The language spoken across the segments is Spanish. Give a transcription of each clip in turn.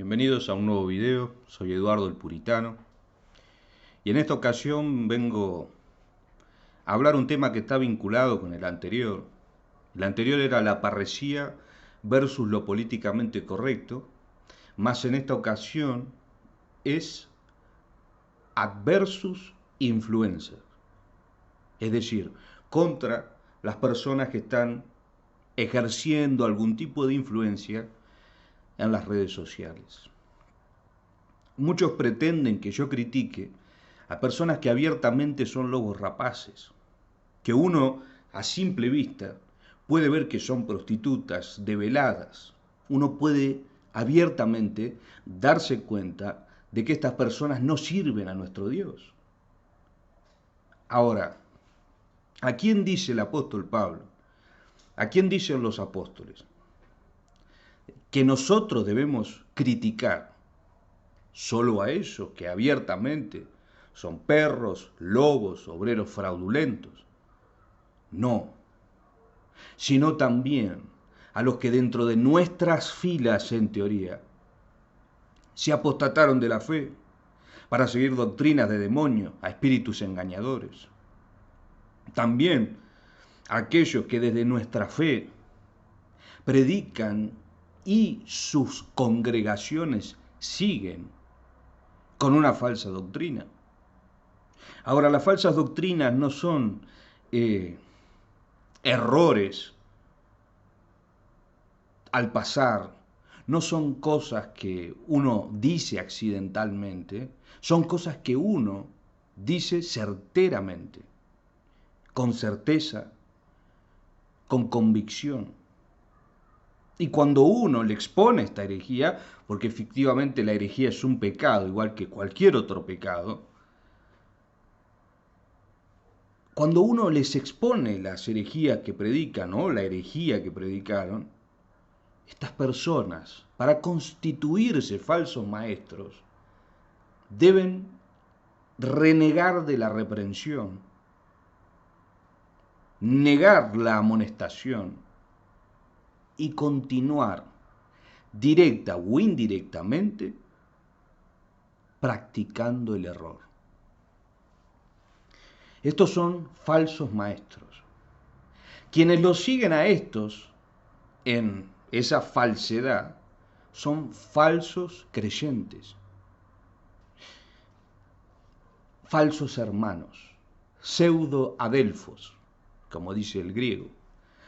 Bienvenidos a un nuevo video, soy Eduardo el Puritano y en esta ocasión vengo a hablar un tema que está vinculado con el anterior. El anterior era la parresía versus lo políticamente correcto, más en esta ocasión es adversus influencer, es decir, contra las personas que están ejerciendo algún tipo de influencia en las redes sociales. Muchos pretenden que yo critique a personas que abiertamente son lobos rapaces, que uno a simple vista puede ver que son prostitutas, develadas. Uno puede abiertamente darse cuenta de que estas personas no sirven a nuestro Dios. Ahora, ¿a quién dice el apóstol Pablo? ¿A quién dicen los apóstoles? Que nosotros debemos criticar solo a esos que abiertamente son perros, lobos, obreros fraudulentos. No, sino también a los que dentro de nuestras filas, en teoría, se apostataron de la fe para seguir doctrinas de demonios, a espíritus engañadores. También a aquellos que desde nuestra fe predican y sus congregaciones siguen con una falsa doctrina. Ahora, las falsas doctrinas no son errores al pasar, no son cosas que uno dice accidentalmente, son cosas que uno dice certeramente, con certeza, con convicción. Y cuando uno le expone esta herejía, porque efectivamente la herejía es un pecado, igual que cualquier otro pecado, cuando uno les expone las herejías que predican o la herejía que predicaron, estas personas, para constituirse falsos maestros, deben renegar de la reprensión, negar la amonestación y continuar, directa o indirectamente, practicando el error. Estos son falsos maestros. Quienes los siguen a estos en esa falsedad son falsos creyentes, falsos hermanos, pseudo-adelfos, como dice el griego.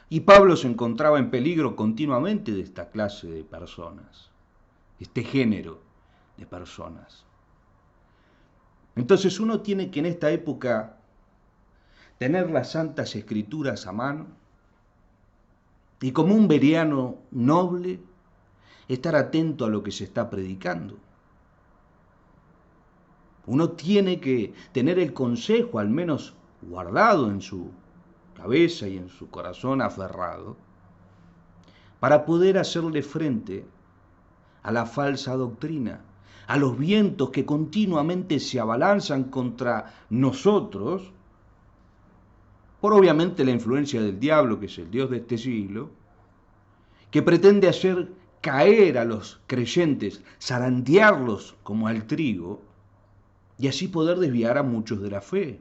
Y Pablo se encontraba en peligro continuamente de esta clase de personas, este género de personas. Entonces uno tiene que en esta época tener las santas escrituras a mano y como un bereano noble estar atento a lo que se está predicando. Uno tiene que tener el consejo al menos guardado en su cabeza y en su corazón aferrado para poder hacerle frente a la falsa doctrina, a los vientos que continuamente se abalanzan contra nosotros, por obviamente la influencia del diablo, que es el Dios de este siglo, que pretende hacer caer a los creyentes, zarandearlos como al trigo, y así poder desviar a muchos de la fe.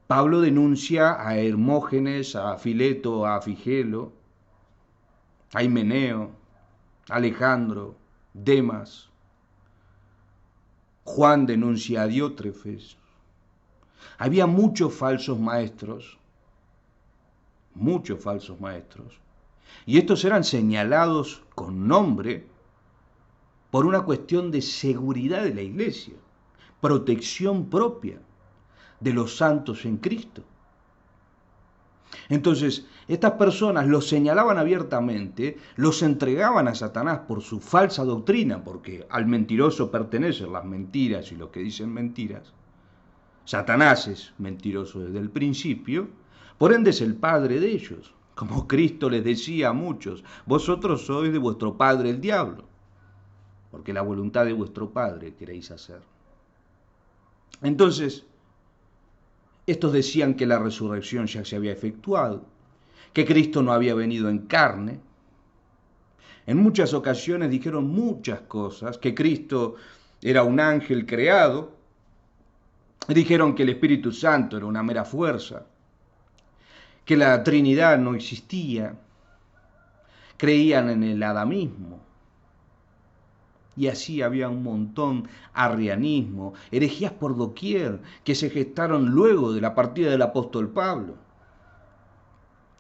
Pablo denuncia a Hermógenes, a Fileto, a Figelo, a Himeneo, a Alejandro, Demas. Juan denuncia a Diótrefes. Había muchos falsos maestros, y estos eran señalados con nombre por una cuestión de seguridad de la iglesia, protección propia de los santos en Cristo. Entonces, estas personas los señalaban abiertamente, los entregaban a Satanás por su falsa doctrina, porque al mentiroso pertenecen las mentiras y los que dicen mentiras. Satanás es mentiroso desde el principio, por ende es el padre de ellos. Como Cristo les decía a muchos, vosotros sois de vuestro padre el diablo, porque la voluntad de vuestro padre queréis hacer. Entonces, estos decían que la resurrección ya se había efectuado, que Cristo no había venido en carne, En muchas ocasiones dijeron muchas cosas, que Cristo era un ángel creado, dijeron que el Espíritu Santo era una mera fuerza, que la Trinidad no existía, creían en el adamismo. Y así había un montón, arrianismo, herejías por doquier, que se gestaron luego de la partida del apóstol Pablo.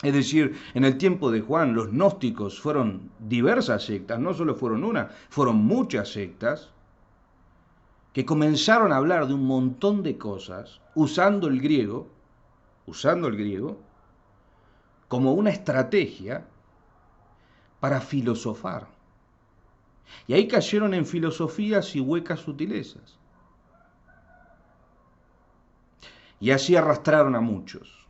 Es decir, en el tiempo de Juan los gnósticos fueron diversas sectas, no solo fueron una, fueron muchas sectas, que comenzaron a hablar de un montón de cosas usando el griego como una estrategia para filosofar. Y ahí cayeron en filosofías y huecas sutilezas. Y así arrastraron a muchos.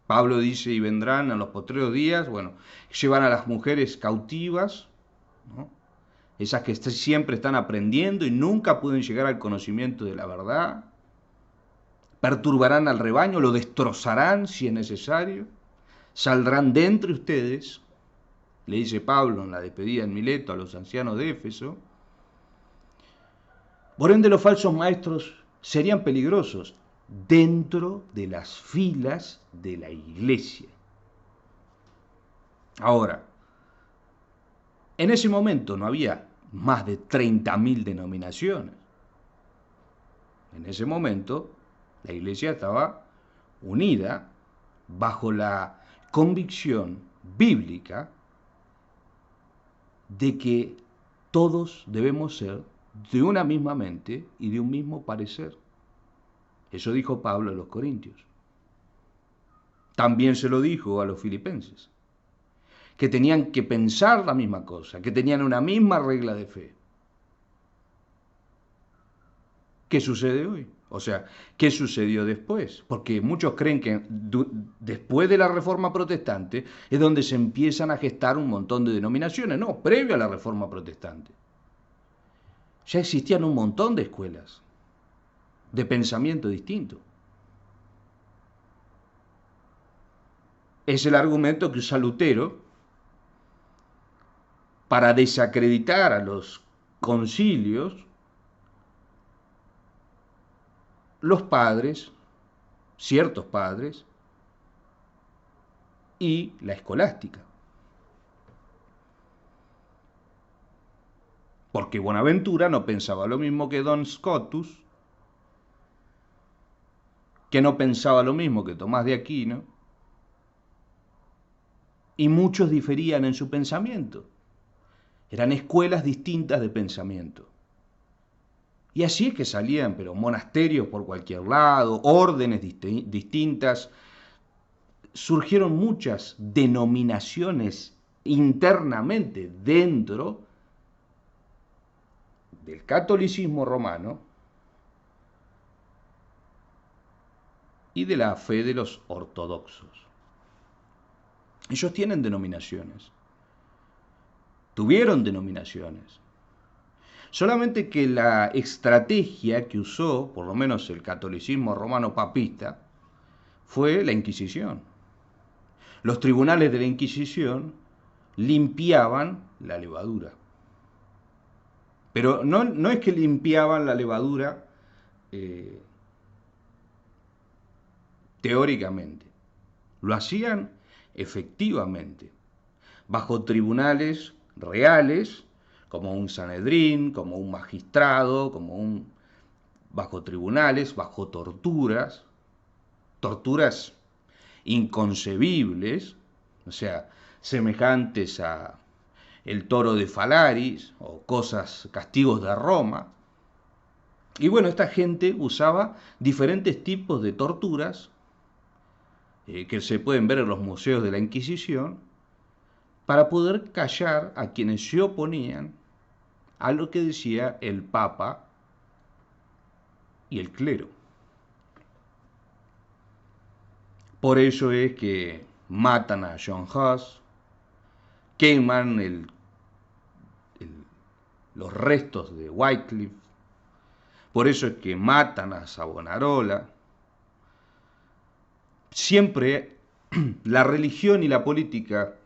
Pablo dice, y vendrán a los postreros días, bueno, llevan a las mujeres cautivas, ¿no? Esas que siempre están aprendiendo y nunca pueden llegar al conocimiento de la verdad. Perturbarán al rebaño, lo destrozarán si es necesario. Saldrán de entre ustedes, le dice Pablo en la despedida en Mileto a los ancianos de Éfeso. Por ende, los falsos maestros serían peligrosos dentro de las filas de la iglesia. Ahora, en ese momento no había más de 30.000 denominaciones. En ese momento, la iglesia estaba unida bajo la convicción bíblica de que todos debemos ser de una misma mente y de un mismo parecer. Eso dijo Pablo a los Corintios. También se lo dijo a los filipenses, que tenían que pensar la misma cosa, que tenían una misma regla de fe. ¿Qué sucede hoy? O sea, ¿qué sucedió después? Porque muchos creen que después de la Reforma Protestante es donde se empiezan a gestar un montón de denominaciones. No, previo a la Reforma Protestante. Ya existían un montón de escuelas de pensamiento distinto. Es el argumento que usa Lutero para desacreditar a los concilios, los padres, ciertos padres, y la escolástica. Porque Bonaventura no pensaba lo mismo que Don Scotus, que no pensaba lo mismo que Tomás de Aquino, y muchos diferían en su pensamiento. Eran escuelas distintas de pensamiento. Y así es que salían, pero monasterios por cualquier lado, órdenes distintas. Surgieron muchas denominaciones internamente dentro del catolicismo romano y de la fe de los ortodoxos. Ellos tienen denominaciones, tuvieron denominaciones. Solamente que la estrategia que usó, por lo menos el catolicismo romano papista, fue la Inquisición. Los tribunales de la Inquisición limpiaban la levadura. Pero no es que limpiaban la levadura teóricamente. Lo hacían efectivamente, bajo tribunales reales, como un Sanedrín, como un magistrado, bajo tribunales, bajo torturas inconcebibles, o sea, semejantes a el toro de Falaris o castigos de Roma. Y bueno, esta gente usaba diferentes tipos de torturas que se pueden ver en los museos de la Inquisición para poder callar a quienes se oponían a lo que decía el Papa y el clero. Por eso es que matan a John Huss, queman los restos de Wycliffe, por eso es que matan a Savonarola. Siempre la religión y la política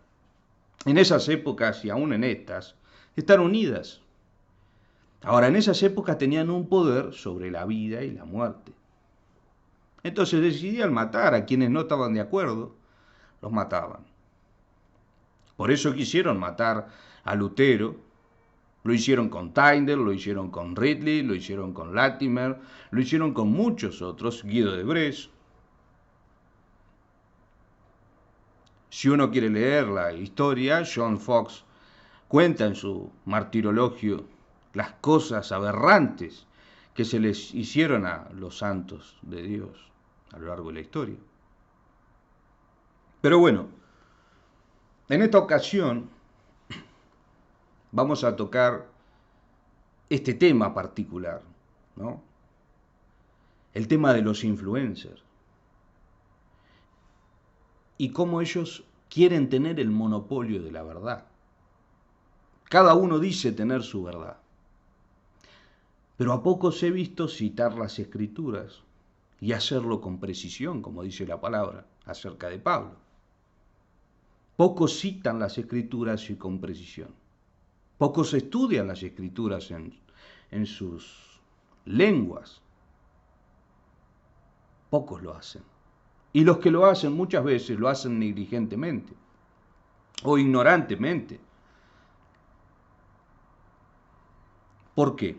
en esas épocas y aún en estas, están unidas. Ahora, en esas épocas tenían un poder sobre la vida y la muerte. Entonces decidían matar a quienes no estaban de acuerdo, los mataban. Por eso quisieron matar a Lutero. Lo hicieron con Tyndale, lo hicieron con Ridley, lo hicieron con Latimer, lo hicieron con muchos otros, Guido de Bresse. Si uno quiere leer la historia, John Fox cuenta en su martirologio las cosas aberrantes que se les hicieron a los santos de Dios a lo largo de la historia. Pero bueno, en esta ocasión vamos a tocar este tema particular, ¿no? El tema de los influencers y cómo ellos quieren tener el monopolio de la verdad. Cada uno dice tener su verdad, pero a pocos he visto citar las Escrituras y hacerlo con precisión, como dice la palabra acerca de Pablo. Pocos citan las Escrituras y con precisión. Pocos estudian las Escrituras en sus lenguas. Pocos lo hacen. Y los que lo hacen muchas veces lo hacen negligentemente o ignorantemente. ¿Por qué?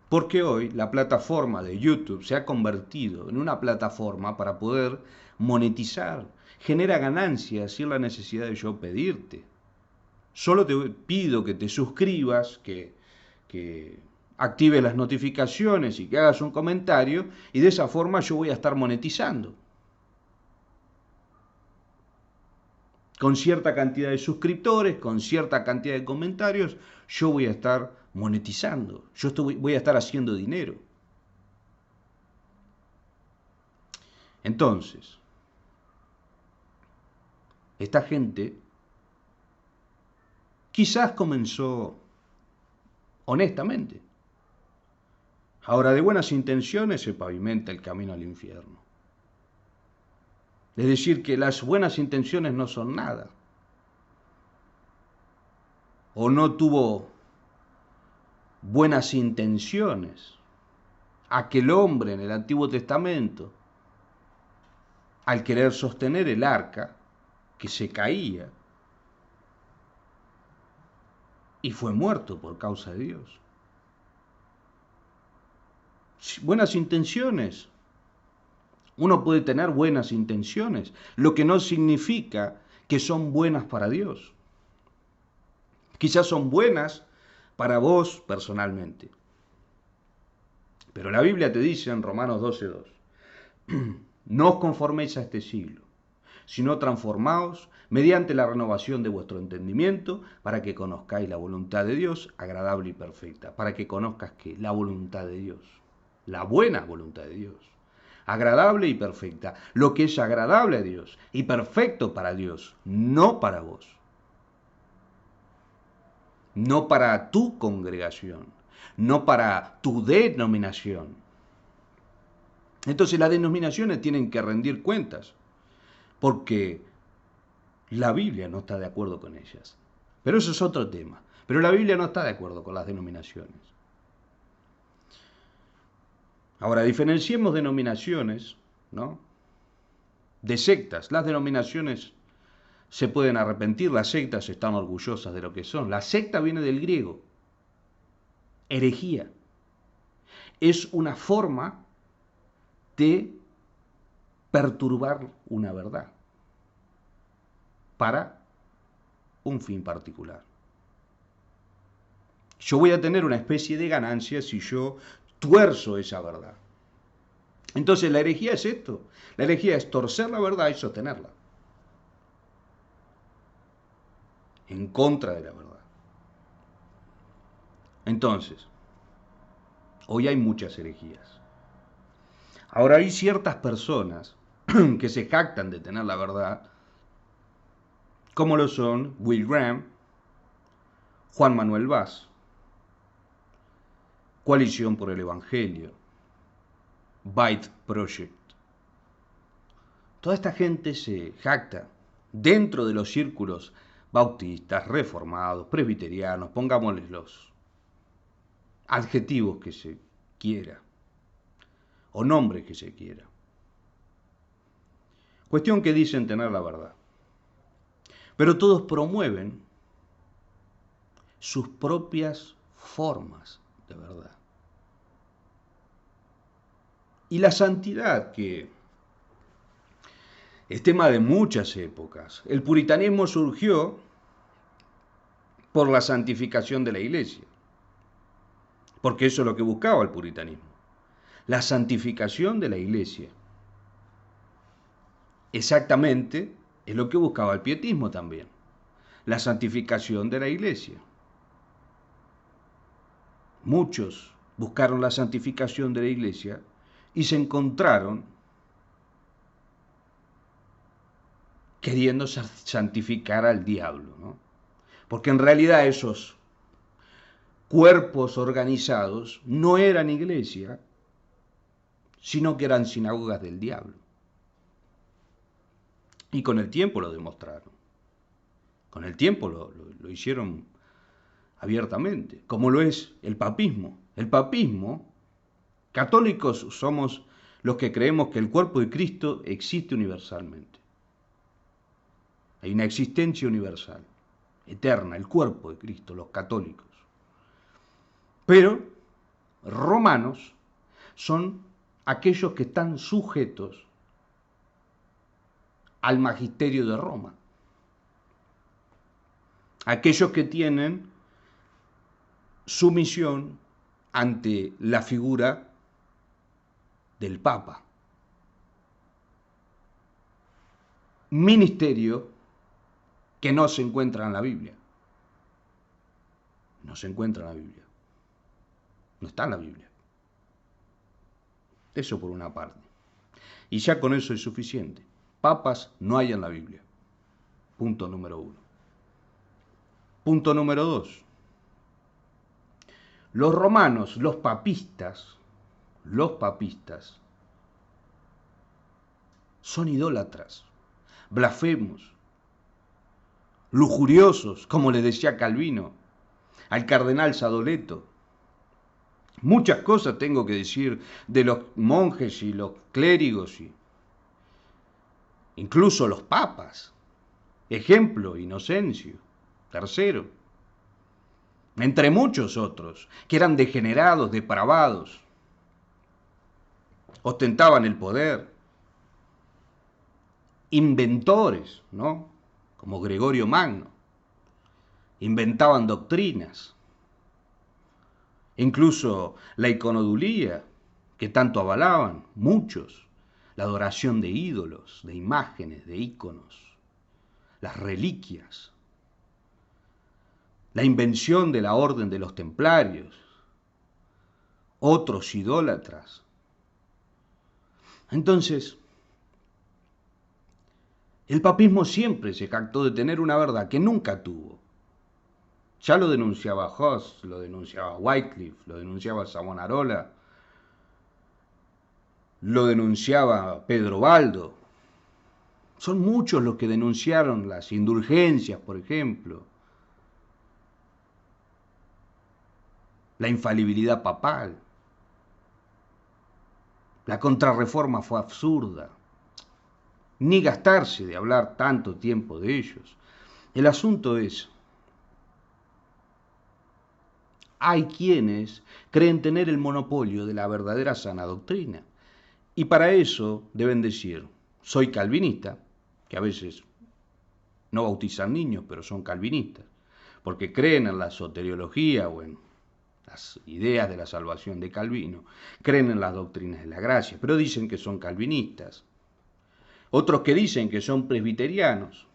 Porque hoy la plataforma de YouTube se ha convertido en una plataforma para poder monetizar, genera ganancias sin la necesidad de yo pedirte. Solo te pido que te suscribas, que actives las notificaciones y que hagas un comentario, y de esa forma yo voy a estar monetizando. Con cierta cantidad de suscriptores, con cierta cantidad de comentarios, yo voy a estar monetizando, voy a estar haciendo dinero. Entonces, esta gente quizás comenzó honestamente. Ahora, de buenas intenciones se pavimenta el camino al infierno. Es decir, que las buenas intenciones no son nada. O no tuvo buenas intenciones aquel hombre en el Antiguo Testamento al querer sostener el arca que se caía y fue muerto por causa de Dios. Buenas intenciones. Uno puede tener buenas intenciones, lo que no significa que son buenas para Dios. Quizás son buenas para vos personalmente. Pero la Biblia te dice en Romanos 12:2, no os conforméis a este siglo, sino transformaos mediante la renovación de vuestro entendimiento, para que conozcáis la voluntad de Dios, agradable y perfecta. Para que conozcas que la voluntad de Dios, la buena voluntad de Dios, agradable y perfecta. Lo que es agradable a Dios y perfecto para Dios, no para vos. No para tu congregación, no para tu denominación. Entonces las denominaciones tienen que rendir cuentas, porque la Biblia no está de acuerdo con ellas. Pero eso es otro tema. Pero la Biblia no está de acuerdo con las denominaciones. Ahora, diferenciemos denominaciones, ¿no?, de sectas. Las denominaciones se pueden arrepentir, las sectas están orgullosas de lo que son. La secta viene del griego, herejía. Es una forma de perturbar una verdad para un fin particular. Yo voy a tener una especie de ganancia si yo tuerzo esa verdad. Entonces la herejía es esto. La herejía es torcer la verdad y sostenerla en contra de la verdad. Entonces, hoy hay muchas herejías. Ahora hay ciertas personas que se jactan de tener la verdad, como lo son Will Graham, Juan Manuel Vaz, Coalición por el Evangelio, Byte Project. Toda esta gente se jacta dentro de los círculos bautistas, reformados, presbiterianos, pongámosles los adjetivos que se quiera, o nombres que se quiera. Cuestión que dicen tener la verdad. Pero todos promueven sus propias formas de verdad. Y la santidad, que es tema de muchas épocas. El puritanismo surgió por la santificación de la iglesia, porque eso es lo que buscaba el puritanismo, la santificación de la iglesia. Exactamente es lo que buscaba el pietismo también, la santificación de la iglesia. Muchos buscaron la santificación de la iglesia y se encontraron queriendo santificar al diablo, ¿no? Porque en realidad esos cuerpos organizados no eran iglesia, sino que eran sinagogas del diablo. Y con el tiempo lo demostraron. Con el tiempo lo hicieron abiertamente, como lo es el papismo. El papismo, católicos somos los que creemos que el cuerpo de Cristo existe universalmente. Hay una existencia universal, eterna, el cuerpo de Cristo, los católicos. Pero romanos son aquellos que están sujetos al magisterio de Roma. Aquellos que tienen sumisión ante la figura del Papa. Ministerio que no se encuentra en la Biblia. No se encuentra en la Biblia. No está en la Biblia. Eso por una parte. Y ya con eso es suficiente. Papas no hay en la Biblia. Punto número 1. Punto número 2. Los romanos, los papistas, son idólatras, blasfemos, lujuriosos, como le decía Calvino al cardenal Sadoleto. Muchas cosas tengo que decir de los monjes y los clérigos y incluso los papas. Ejemplo, Inocencio III, entre muchos otros, que eran degenerados, depravados, ostentaban el poder, inventores, ¿no? Como Gregorio Magno, inventaban doctrinas, incluso la iconodulía, que tanto avalaban muchos, la adoración de ídolos, de imágenes, de íconos, las reliquias, la invención de la orden de los templarios, otros idólatras. Entonces, el papismo siempre se jactó de tener una verdad que nunca tuvo. Ya lo denunciaba Huss, lo denunciaba Wycliffe, lo denunciaba Savonarola, lo denunciaba Pedro Baldo. Son muchos los que denunciaron las indulgencias, por ejemplo, la infalibilidad papal. La contrarreforma fue absurda. Ni gastarse de hablar tanto tiempo de ellos. El asunto es, hay quienes creen tener el monopolio de la verdadera sana doctrina. Y para eso deben decir, soy calvinista, que a veces no bautizan niños, pero son calvinistas, porque creen en la soteriología o en las ideas de la salvación de Calvino, creen en las doctrinas de la gracia, pero dicen que son calvinistas. Otros que dicen que son presbiterianos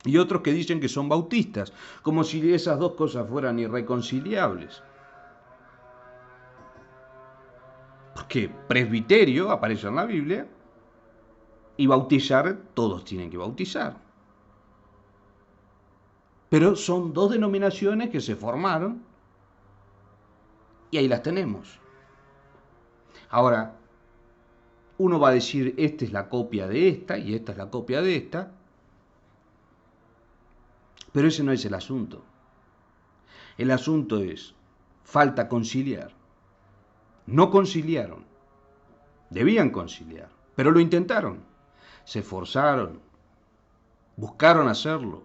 y otros que dicen que son bautistas, como si esas dos cosas fueran irreconciliables. Porque presbiterio aparece en la Biblia y bautizar, todos tienen que bautizar. Pero son dos denominaciones que se formaron y ahí las tenemos. Ahora, uno va a decir, esta es la copia de esta y esta es la copia de esta. Pero ese no es el asunto. El asunto es, falta conciliar. No conciliaron. Debían conciliar, pero lo intentaron. Se esforzaron, buscaron hacerlo.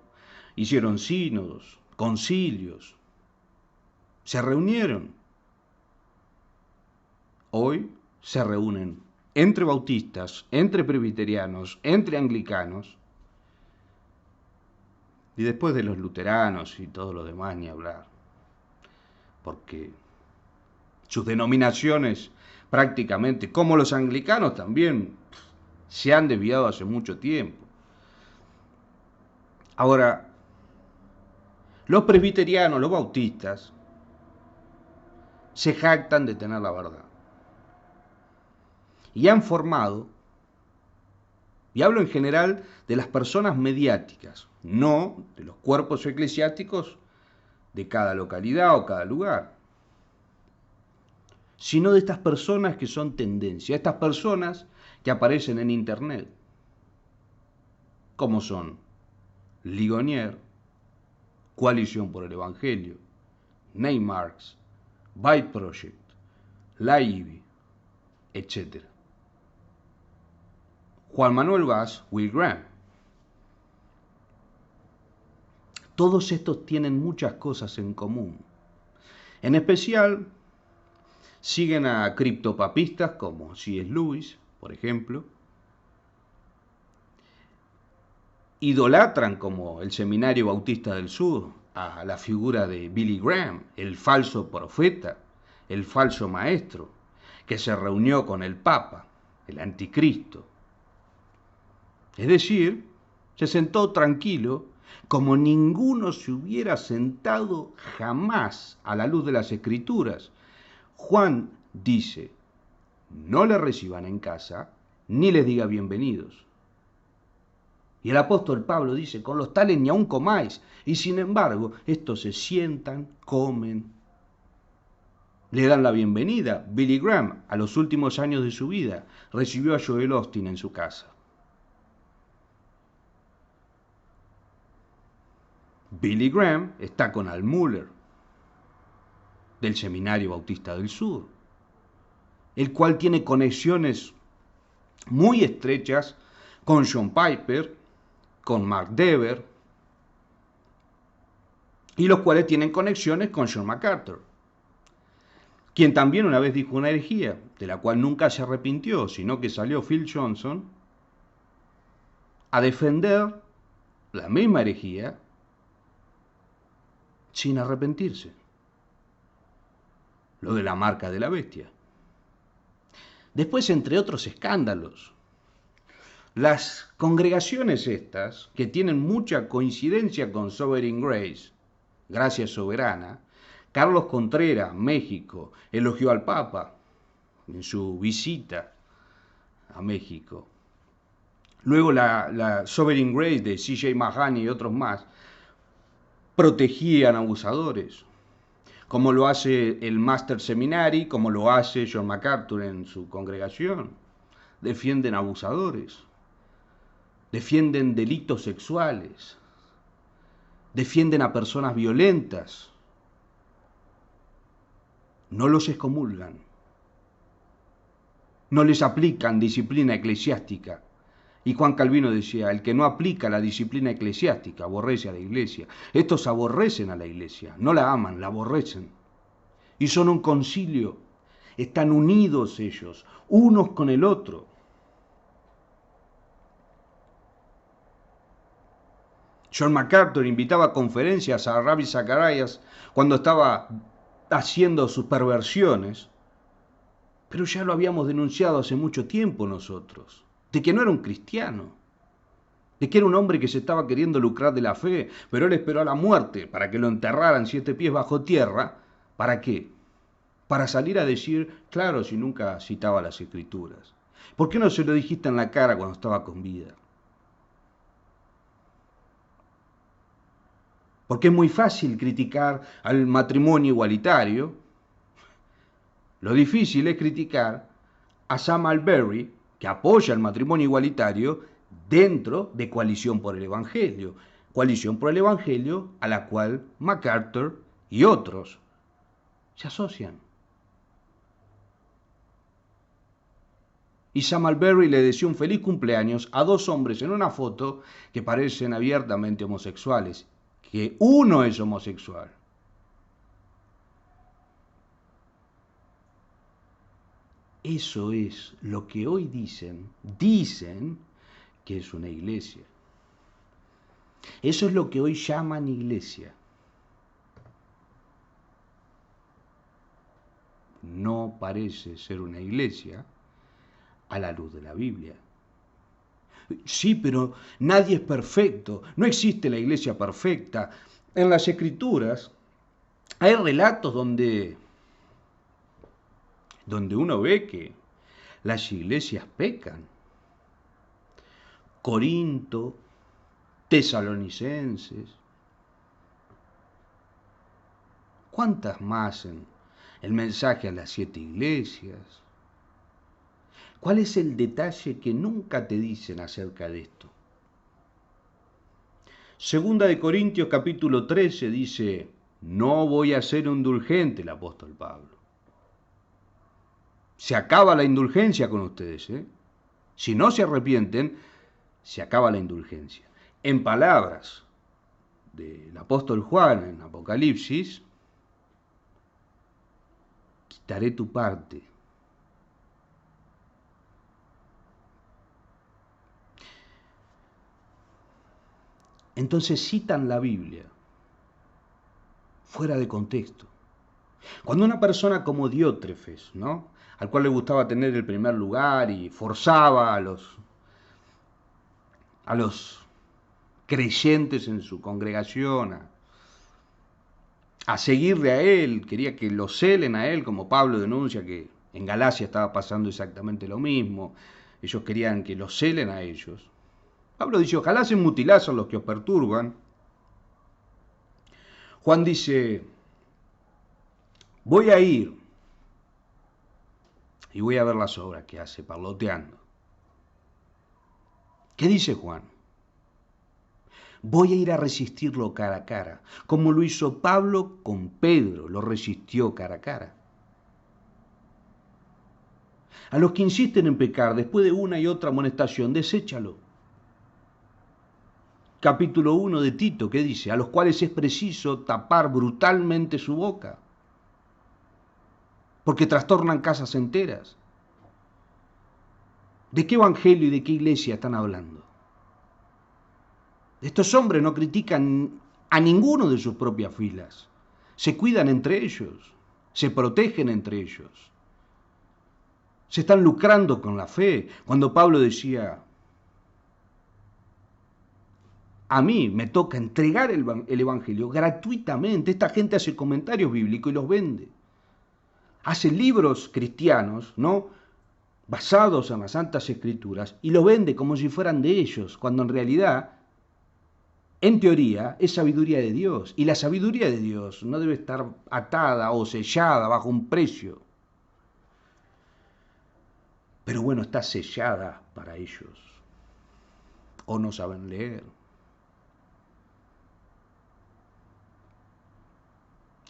Hicieron sínodos, concilios. Se reunieron. Hoy se reúnen entre bautistas, entre presbiterianos, entre anglicanos, y después de los luteranos y todo lo demás ni hablar, porque sus denominaciones prácticamente, como los anglicanos también, se han desviado hace mucho tiempo. Ahora, los presbiterianos, los bautistas, se jactan de tener la verdad. Y han formado, y hablo en general de las personas mediáticas, no de los cuerpos eclesiásticos de cada localidad o cada lugar, sino de estas personas que son tendencia, estas personas que aparecen en internet, como son Ligonier, Coalición por el Evangelio, Ney Marx, Byte Project, La IBI, etc. Juan Manuel Vaz, Will Graham. Todos estos tienen muchas cosas en común. En especial, siguen a criptopapistas como C.S. Lewis, por ejemplo. Idolatran, como el Seminario Bautista del Sur, a la figura de Billy Graham, el falso profeta, el falso maestro, que se reunió con el Papa, el anticristo. Es decir, se sentó tranquilo, como ninguno se hubiera sentado jamás a la luz de las Escrituras. Juan dice, no le reciban en casa, ni les diga bienvenidos. Y el apóstol Pablo dice, con los tales ni aun comáis. Y sin embargo, estos se sientan, comen, le dan la bienvenida. Billy Graham, a los últimos años de su vida, recibió a Joel Osteen en su casa. Billy Graham está con Al Mohler, del Seminario Bautista del Sur, el cual tiene conexiones muy estrechas con John Piper, con Mark Dever, y los cuales tienen conexiones con John MacArthur, quien también una vez dijo una herejía, de la cual nunca se arrepintió, sino que salió Phil Johnson a defender la misma herejía sin arrepentirse. Lo de la marca de la bestia. Después, entre otros escándalos, las congregaciones estas, que tienen mucha coincidencia con Sovereign Grace, gracia soberana, Carlos Contreras, México, elogió al Papa en su visita a México. Luego la Sovereign Grace de C.J. Mahoney y otros más protegían abusadores, como lo hace el Master Seminary, como lo hace John MacArthur en su congregación. Defienden abusadores, defienden delitos sexuales, defienden a personas violentas, no los excomulgan, no les aplican disciplina eclesiástica. Y Juan Calvino decía, el que no aplica la disciplina eclesiástica aborrece a la iglesia. Estos aborrecen a la iglesia, no la aman, la aborrecen. Y son un concilio, están unidos ellos, unos con el otro. John MacArthur invitaba a conferencias a Ravi Zacharias cuando estaba haciendo sus perversiones, pero ya lo habíamos denunciado hace mucho tiempo nosotros, de que no era un cristiano, de que era un hombre que se estaba queriendo lucrar de la fe, pero él esperó a la muerte para que lo enterraran 7 pies bajo tierra. ¿Para qué? Para salir a decir, claro, si nunca citaba las Escrituras. ¿Por qué no se lo dijiste en la cara cuando estaba con vida? Porque es muy fácil criticar al matrimonio igualitario. Lo difícil es criticar a Sam Alberry, que apoya el matrimonio igualitario dentro de Coalición por el Evangelio. Coalición por el Evangelio, a la cual MacArthur y otros se asocian. Y Sam Alberry le deseó un feliz cumpleaños a dos hombres en una foto que parecen abiertamente homosexuales, que uno es homosexual. Eso es lo que hoy dicen que es una iglesia. Eso es lo que hoy llaman iglesia. No parece ser una iglesia a la luz de la Biblia. Sí, pero nadie es perfecto, no existe la iglesia perfecta. En las Escrituras hay relatos donde uno ve que las iglesias pecan. Corinto, Tesalonicenses. ¿Cuántas más en el mensaje a las 7 iglesias? ¿Cuál es el detalle que nunca te dicen acerca de esto? Segunda de Corintios capítulo 13 dice, no voy a ser indulgente el apóstol Pablo. Se acaba la indulgencia con ustedes, ¿eh? Si no se arrepienten, se acaba la indulgencia. En palabras del apóstol Juan en Apocalipsis, quitaré tu parte. Entonces citan la Biblia fuera de contexto. Cuando una persona como Diótrefes, ¿no?, al cual le gustaba tener el primer lugar y forzaba a los creyentes en su congregación a seguirle a él, quería que lo celen a él, como Pablo denuncia que en Galacia estaba pasando exactamente lo mismo, ellos querían que lo celen a ellos. Pablo dice, ojalá se mutilazos los que os perturban. Juan dice, voy a ir y voy a ver las obras que hace parloteando. ¿Qué dice Juan? Voy a ir a resistirlo cara a cara, como lo hizo Pablo con Pedro, lo resistió cara a cara. A los que insisten en pecar después de una y otra amonestación, deséchalo. Capítulo 1 de Tito, ¿qué dice? A los cuales es preciso tapar brutalmente su boca, porque trastornan casas enteras. ¿De qué evangelio y de qué iglesia están hablando? Estos hombres no critican a ninguno de sus propias filas. Se cuidan entre ellos, se protegen entre ellos. Se están lucrando con la fe. Cuando Pablo decía, a mí me toca entregar el evangelio gratuitamente. Esta gente hace comentarios bíblicos y los vende. Hace libros cristianos, ¿no?, basados en las Santas Escrituras, y los vende como si fueran de ellos, cuando en realidad, en teoría, es sabiduría de Dios. Y la sabiduría de Dios no debe estar atada o sellada bajo un precio. Pero bueno, está sellada para ellos. O no saben leer.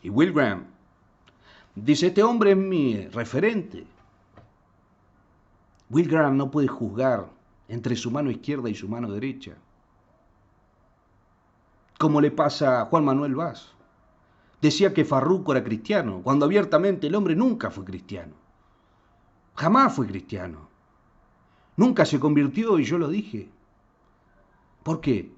Y Will Graham dice, este hombre es mi referente. Will Graham no puede juzgar entre su mano izquierda y su mano derecha, como le pasa a Juan Manuel Vaz. Decía que Farruco era cristiano, cuando abiertamente el hombre nunca fue cristiano. Jamás fue cristiano. Nunca se convirtió, y yo lo dije. ¿Por qué?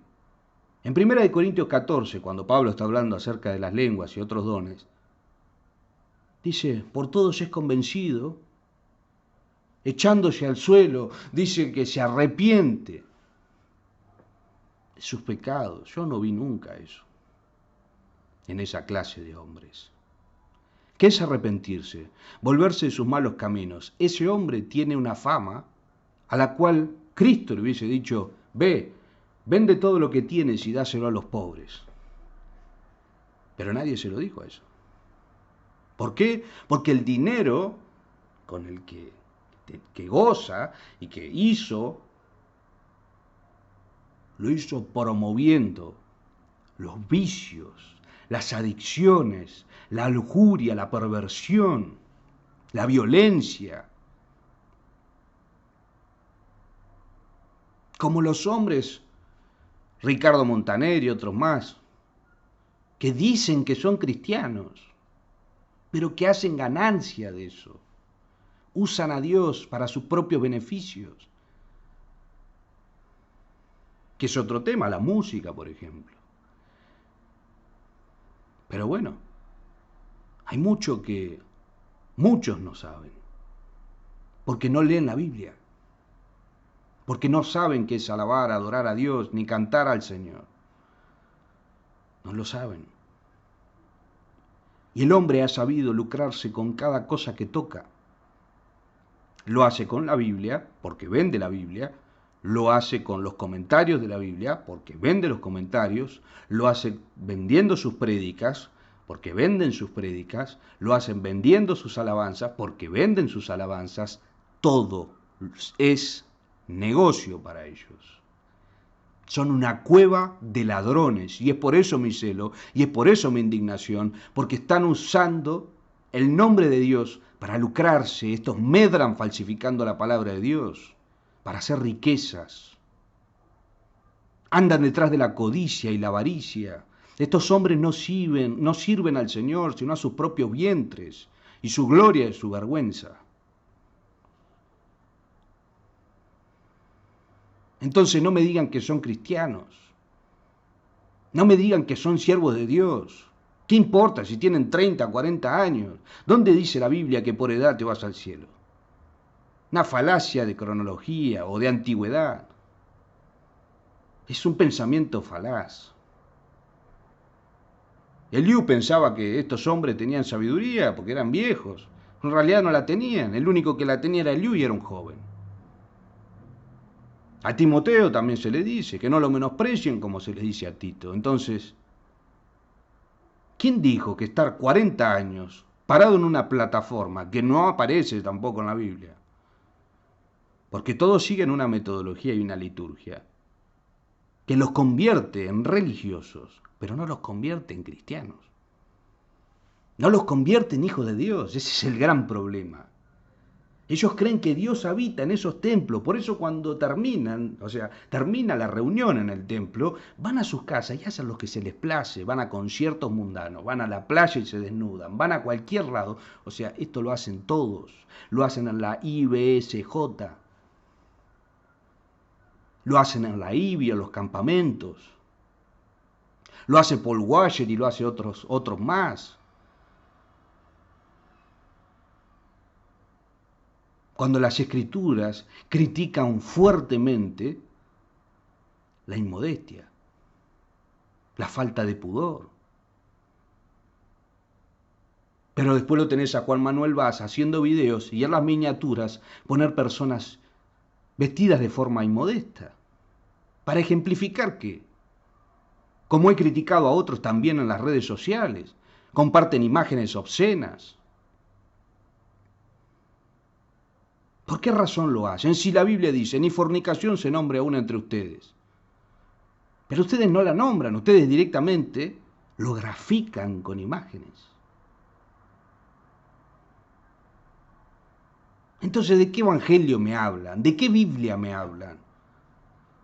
En 1 Corintios 14, cuando Pablo está hablando acerca de las lenguas y otros dones, dice, por todos es convencido, echándose al suelo, dice que se arrepiente de sus pecados. Yo no vi nunca eso en esa clase de hombres. ¿Qué es arrepentirse? Volverse de sus malos caminos. Ese hombre tiene una fama a la cual Cristo le hubiese dicho, ve, vende todo lo que tienes y dáselo a los pobres. Pero nadie se lo dijo a eso. ¿Por qué? Porque el dinero con el que goza y que hizo, lo hizo promoviendo los vicios, las adicciones, la lujuria, la perversión, la violencia. Como los hombres, Ricardo Montaner y otros más, que dicen que son cristianos, pero que hacen ganancia de eso. Usan a Dios para sus propios beneficios. Que es otro tema, la música, por ejemplo. Pero bueno, hay mucho que muchos no saben, porque no leen la Biblia, porque no saben qué es alabar, adorar a Dios, ni cantar al Señor. No lo saben. Y el hombre ha sabido lucrarse con cada cosa que toca. Lo hace con la Biblia, porque vende la Biblia, lo hace con los comentarios de la Biblia, porque vende los comentarios, lo hace vendiendo sus prédicas, porque venden sus prédicas, lo hacen vendiendo sus alabanzas, porque venden sus alabanzas. Todo es negocio para ellos. Son una cueva de ladrones, y es por eso mi celo, y es por eso mi indignación, porque están usando el nombre de Dios para lucrarse. Estos medran falsificando la palabra de Dios, para hacer riquezas. Andan detrás de la codicia y la avaricia. Estos hombres no sirven al Señor, sino a sus propios vientres, y su gloria es su vergüenza. Entonces no me digan que son cristianos. No me digan que son siervos de Dios. ¿Qué importa si tienen 30, 40 años? ¿Dónde dice la Biblia que por edad te vas al cielo? Una falacia de cronología o de antigüedad. Es un pensamiento falaz. Eliú pensaba que estos hombres tenían sabiduría porque eran viejos. En realidad no la tenían. El único que la tenía era Eliú y era un joven. A Timoteo también se le dice que no lo menosprecien como se le dice a Tito. Entonces, ¿quién dijo que estar 40 años parado en una plataforma que no aparece tampoco en la Biblia? Porque todos siguen una metodología y una liturgia que los convierte en religiosos, pero no los convierte en cristianos. No los convierte en hijos de Dios. Ese es el gran problema. Ellos creen que Dios habita en esos templos, por eso cuando termina la reunión en el templo, van a sus casas y hacen lo que se les place, van a conciertos mundanos, van a la playa y se desnudan, van a cualquier lado, esto lo hacen todos, lo hacen en la IBSJ, lo hacen en la IBI, en los campamentos, lo hace Paul Washer y lo hace otros más. Cuando las escrituras critican fuertemente la inmodestia, la falta de pudor. Pero después lo tenés a Juan Manuel Vaz haciendo videos y en las miniaturas poner personas vestidas de forma inmodesta. ¿Para ejemplificar qué? Como he criticado a otros también en las redes sociales, comparten imágenes obscenas. ¿Por qué razón lo hacen? Si la Biblia dice, ni fornicación se nombre aún entre ustedes. Pero ustedes no la nombran, ustedes directamente lo grafican con imágenes. Entonces, ¿de qué evangelio me hablan? ¿De qué Biblia me hablan?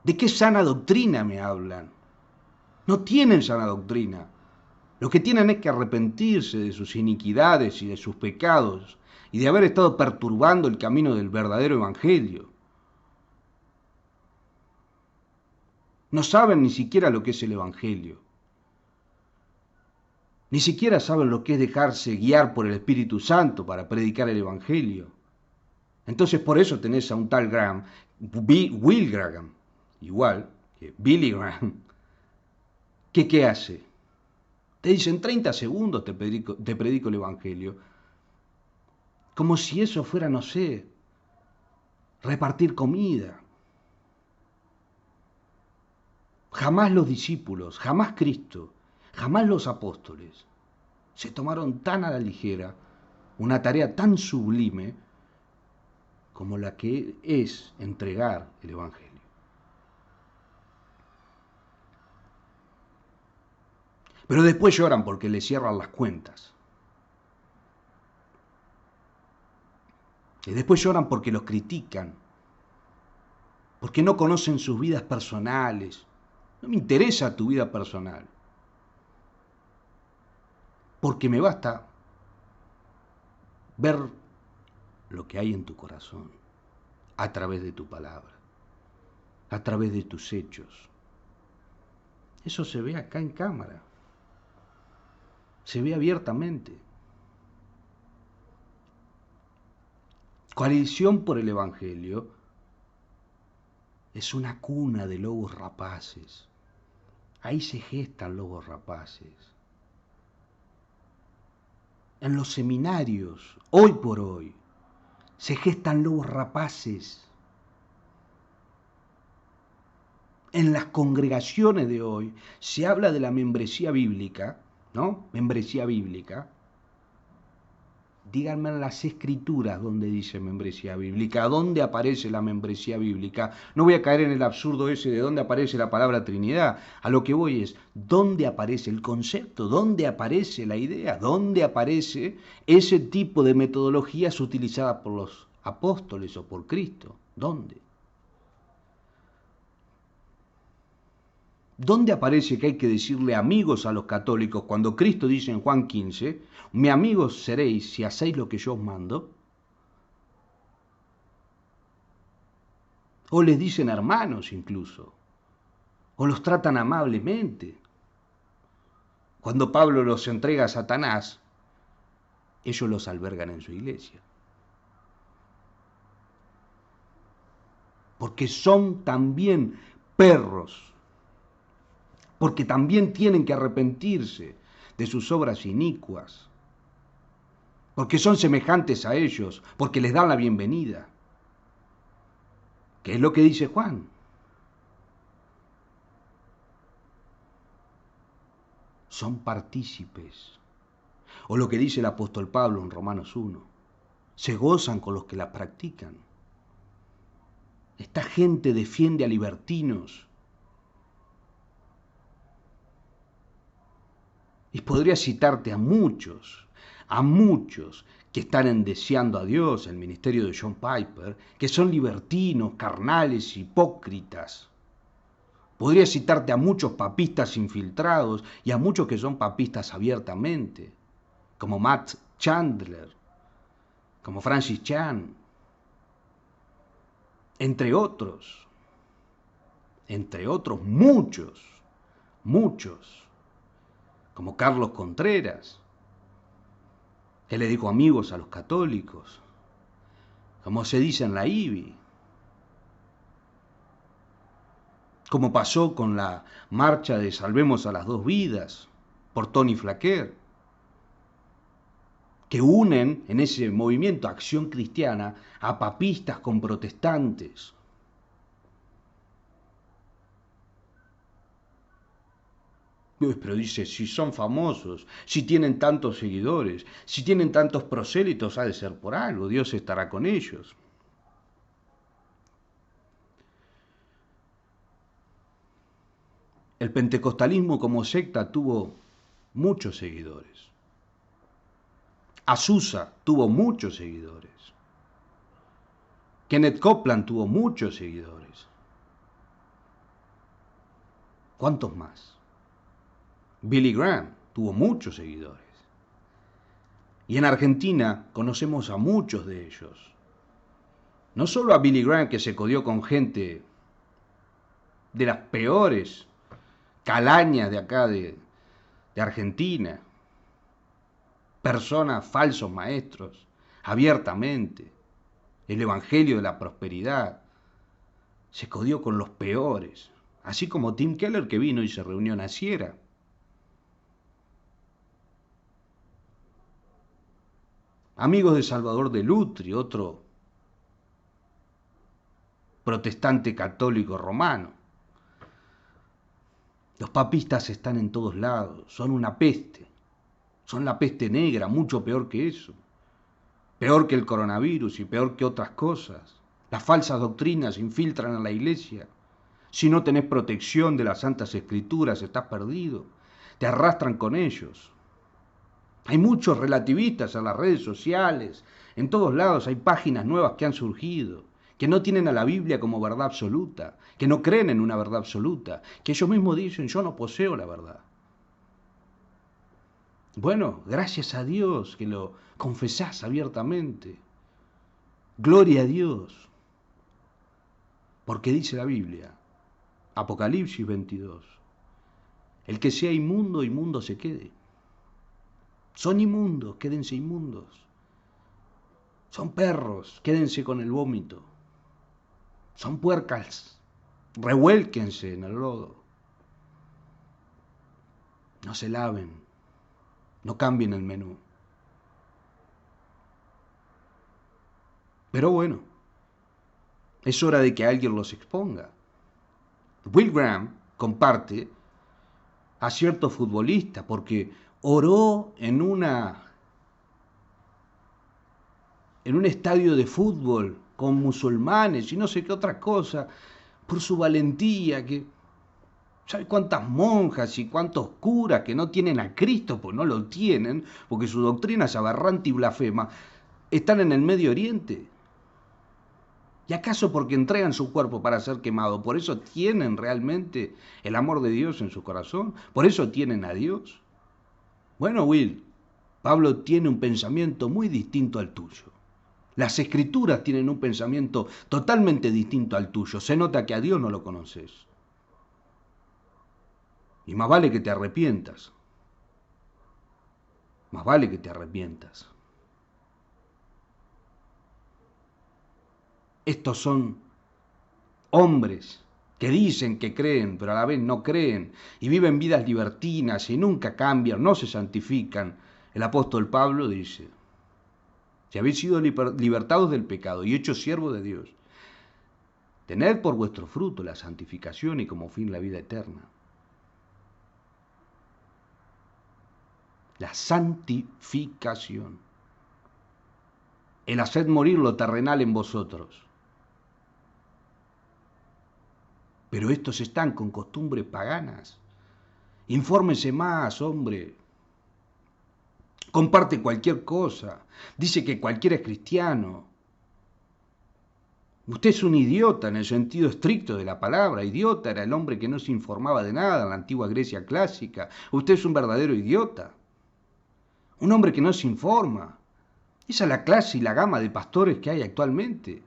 ¿De qué sana doctrina me hablan? No tienen sana doctrina. Lo que tienen es que arrepentirse de sus iniquidades y de sus pecados y de haber estado perturbando el camino del verdadero evangelio. No saben ni siquiera lo que es el evangelio. Ni siquiera saben lo que es dejarse guiar por el Espíritu Santo para predicar el evangelio. Entonces por eso tenés a un tal Graham, Will Graham, igual que Billy Graham, que ¿qué hace? Te dicen 30 segundos te predico el evangelio. Como si eso fuera, no sé, repartir comida. Jamás los discípulos, jamás Cristo, jamás los apóstoles se tomaron tan a la ligera una tarea tan sublime como la que es entregar el evangelio. Pero después lloran porque les cierran las cuentas. Y después lloran porque los critican, porque no conocen sus vidas personales. No me interesa tu vida personal, porque me basta ver lo que hay en tu corazón a través de tu palabra, a través de tus hechos. Eso se ve acá en cámara, se ve abiertamente. Coalición por el Evangelio es una cuna de lobos rapaces. Ahí se gestan lobos rapaces. En los seminarios, hoy por hoy, se gestan lobos rapaces. En las congregaciones de hoy se habla de la membresía bíblica, ¿no? Membresía bíblica. Díganme en las escrituras dónde dice membresía bíblica, dónde aparece la membresía bíblica. No voy a caer en el absurdo ese de dónde aparece la palabra Trinidad. A lo que voy es, ¿dónde aparece el concepto? ¿Dónde aparece la idea? ¿Dónde aparece ese tipo de metodologías utilizadas por los apóstoles o por Cristo? ¿Dónde? ¿Dónde aparece que hay que decirle amigos a los católicos cuando Cristo dice en Juan 15, mi amigos seréis si hacéis lo que yo os mando? O les dicen hermanos incluso, o los tratan amablemente. Cuando Pablo los entrega a Satanás, ellos los albergan en su iglesia. Porque son también perros, porque también tienen que arrepentirse de sus obras inicuas, porque son semejantes a ellos, porque les dan la bienvenida. ¿Qué es lo que dice Juan? Son partícipes. O lo que dice el apóstol Pablo en Romanos 1. Se gozan con los que la practican. Esta gente defiende a libertinos. Y podría citarte a muchos que están endeseando a Dios, el ministerio de John Piper, que son libertinos, carnales, hipócritas. Podría citarte a muchos papistas infiltrados y a muchos que son papistas abiertamente, como Matt Chandler, como Francis Chan, entre otros muchos, como Carlos Contreras, que le dijo amigos a los católicos, como se dice en la IBI, como pasó con la marcha de Salvemos a las Dos Vidas por Tony Flaquer, que unen en ese movimiento Acción Cristiana a papistas con protestantes. Pero dice, si son famosos, si tienen tantos seguidores, si tienen tantos prosélitos, ha de ser por algo, Dios estará con ellos. El pentecostalismo como secta tuvo muchos seguidores. Azusa tuvo muchos seguidores. Kenneth Copeland tuvo muchos seguidores. ¿Cuántos más? Billy Graham tuvo muchos seguidores. Y en Argentina conocemos a muchos de ellos. No solo a Billy Graham, que se codió con gente de las peores calañas de acá de Argentina, personas, falsos maestros, abiertamente, el evangelio de la prosperidad, se codió con los peores, así como Tim Keller, que vino y se reunió en Asiera. Amigos de Salvador de Lutri, otro protestante católico romano. Los papistas están en todos lados, son una peste, son la peste negra, mucho peor que eso, peor que el coronavirus y peor que otras cosas. Las falsas doctrinas infiltran a la iglesia. Si no tenés protección de las Santas Escrituras, estás perdido. te arrastran con ellos. Hay muchos relativistas en las redes sociales, en todos lados hay páginas nuevas que han surgido, que no tienen a la Biblia como verdad absoluta, que no creen en una verdad absoluta, que ellos mismos dicen, yo no poseo la verdad. Bueno, gracias a Dios que lo confesás abiertamente. Gloria a Dios. Porque dice la Biblia, Apocalipsis 22, el que sea inmundo, inmundo se quede. Son inmundos, quédense inmundos. Son perros, quédense con el vómito. Son puercas, revuélquense en el lodo. No se laven, no cambien el menú. Pero bueno, es hora de que alguien los exponga. Will Graham comparte a cierto futbolista porque oró en un estadio de fútbol con musulmanes y no sé qué otra cosa, por su valentía, que ¿sabe cuántas monjas y cuántos curas que no tienen a Cristo, pues no lo tienen, porque su doctrina es aberrante y blasfema, están en el Medio Oriente? ¿Y acaso porque entregan su cuerpo para ser quemado, por eso tienen realmente el amor de Dios en su corazón? ¿Por eso tienen a Dios? Bueno, Will, Pablo tiene un pensamiento muy distinto al tuyo. Las escrituras tienen un pensamiento totalmente distinto al tuyo. Se nota que a Dios no lo conoces. Y más vale que te arrepientas. Más vale que te arrepientas. Estos son hombres que dicen que creen, pero a la vez no creen, y viven vidas libertinas y nunca cambian, no se santifican. El apóstol Pablo dice, si habéis sido libertados del pecado y hechos siervos de Dios, tened por vuestro fruto la santificación y como fin la vida eterna. La santificación. El hacer morir lo terrenal en vosotros. Pero estos están con costumbres paganas. Infórmese más, hombre. Comparte cualquier cosa. Dice que cualquiera es cristiano. Usted es un idiota en el sentido estricto de la palabra. Idiota era el hombre que no se informaba de nada en la antigua Grecia clásica. Usted es un verdadero idiota. Un hombre que no se informa. Esa es la clase y la gama de pastores que hay actualmente.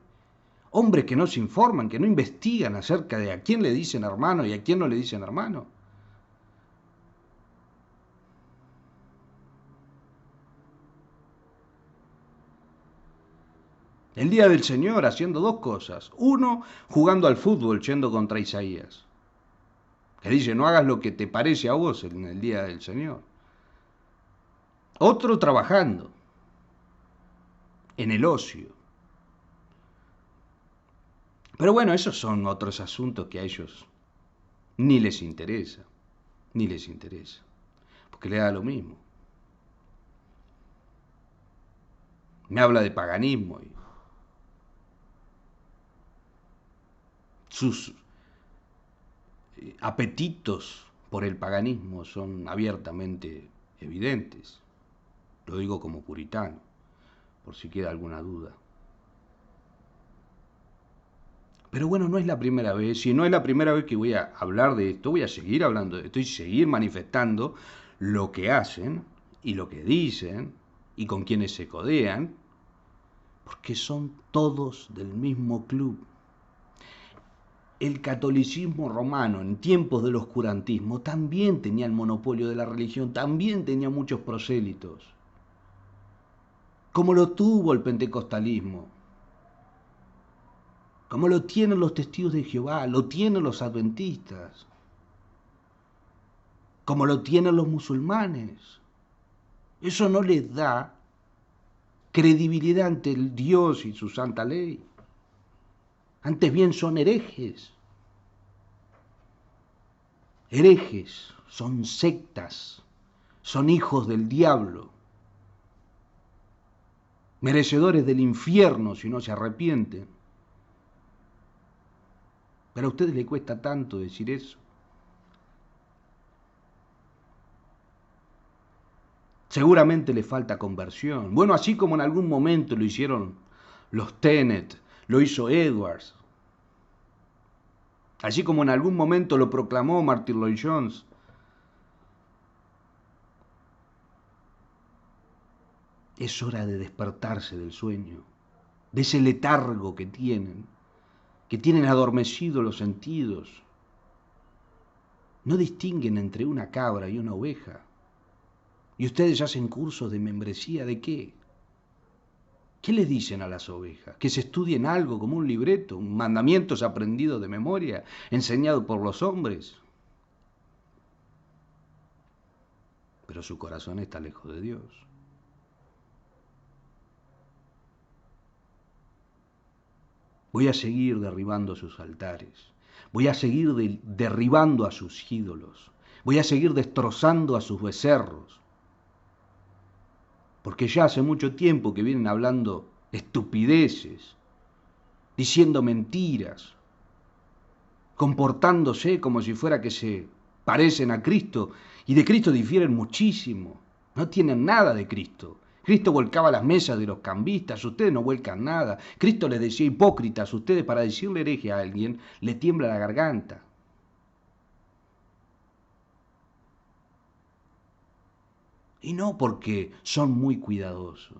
Hombres que no se informan, que no investigan acerca de a quién le dicen hermano y a quién no le dicen hermano. El día del Señor haciendo dos cosas. Uno, jugando al fútbol, yendo contra Isaías, que dice, no hagas lo que te parece a vos en el día del Señor. Otro, trabajando, en el ocio. Pero bueno, esos son otros asuntos que a ellos ni les interesa, ni les interesa, porque le da lo mismo. Me habla de paganismo y sus apetitos por el paganismo son abiertamente evidentes. Lo digo como puritano, por si queda alguna duda. Pero bueno, no es la primera vez, y no es la primera vez que voy a hablar de esto, voy a seguir hablando de esto y seguir manifestando lo que hacen y lo que dicen y con quienes se codean, porque son todos del mismo club. El catolicismo romano en tiempos del oscurantismo también tenía el monopolio de la religión, también tenía muchos prosélitos, como lo tuvo el pentecostalismo, como lo tienen los testigos de Jehová, lo tienen los adventistas, como lo tienen los musulmanes. Eso no les da credibilidad ante el Dios y su santa ley. Antes bien son herejes. Herejes, son sectas, son hijos del diablo, merecedores del infierno si no se arrepienten. Pero a ustedes les cuesta tanto decir eso. Seguramente le falta conversión. Bueno, así como en algún momento lo hicieron los Tenet, lo hizo Edwards. Así como en algún momento lo proclamó Martin Lloyd-Jones. Es hora de despertarse del sueño, de ese letargo que tienen adormecidos los sentidos. No distinguen entre una cabra y una oveja. ¿Y ustedes hacen cursos de membresía de qué? ¿Qué les dicen a las ovejas? ¿Que se estudien algo como un libreto, un mandamientos aprendidos de memoria, enseñado por los hombres? Pero su corazón está lejos de Dios. Voy a seguir derribando sus altares. Voy a seguir derribando a sus ídolos. Voy a seguir destrozando a sus becerros. Porque ya hace mucho tiempo que vienen hablando estupideces, diciendo mentiras, comportándose como si fuera que se parecen a Cristo, y de Cristo difieren muchísimo. No tienen nada de Cristo. Cristo volcaba las mesas de los cambistas, ustedes no vuelcan nada. Cristo les decía hipócritas, ustedes para decirle hereje a alguien le tiembla la garganta. Y no porque son muy cuidadosos.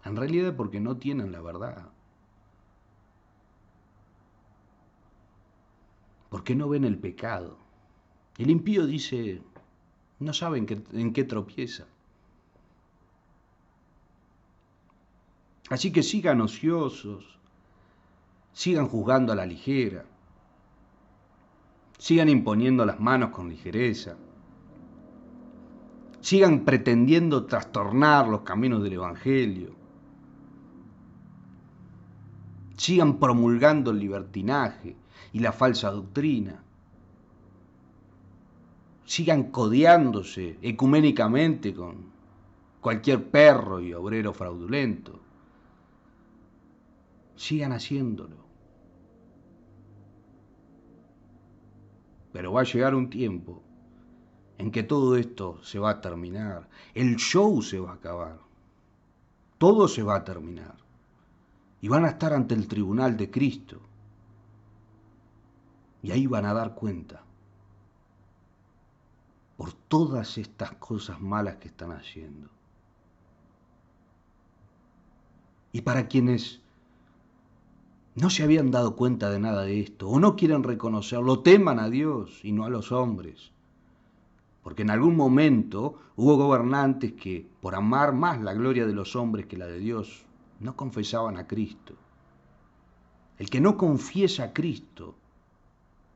En realidad porque no tienen la verdad. Porque no ven el pecado. El impío dice, no saben en qué tropieza. Así que sigan ociosos, sigan juzgando a la ligera, sigan imponiendo las manos con ligereza, sigan pretendiendo trastornar los caminos del Evangelio, sigan promulgando el libertinaje y la falsa doctrina, sigan codeándose ecuménicamente con cualquier perro y obrero fraudulento. Sigan haciéndolo. Pero va a llegar un tiempo en que todo esto se va a terminar. El show se va a acabar. Todo se va a terminar. Y van a estar ante el tribunal de Cristo. Y ahí van a dar cuenta por todas estas cosas malas que están haciendo. Y para quienes no se habían dado cuenta de nada de esto, o no quieren reconocerlo, teman a Dios y no a los hombres. Porque en algún momento hubo gobernantes que, por amar más la gloria de los hombres que la de Dios, no confesaban a Cristo. El que no confiesa a Cristo,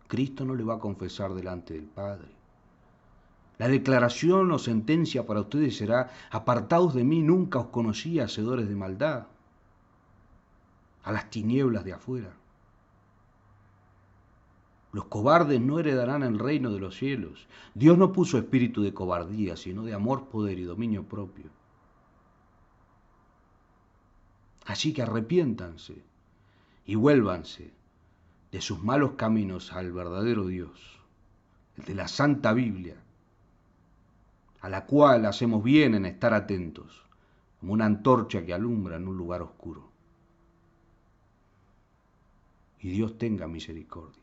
Cristo no le va a confesar delante del Padre. La declaración o sentencia para ustedes será: apartaos de mí, nunca os conocí, hacedores de maldad, a las tinieblas de afuera. Los cobardes no heredarán el reino de los cielos. Dios no puso espíritu de cobardía, sino de amor, poder y dominio propio. Así que arrepiéntanse y vuélvanse de sus malos caminos al verdadero Dios, el de la Santa Biblia, a la cual hacemos bien en estar atentos, como una antorcha que alumbra en un lugar oscuro. Y Dios tenga misericordia.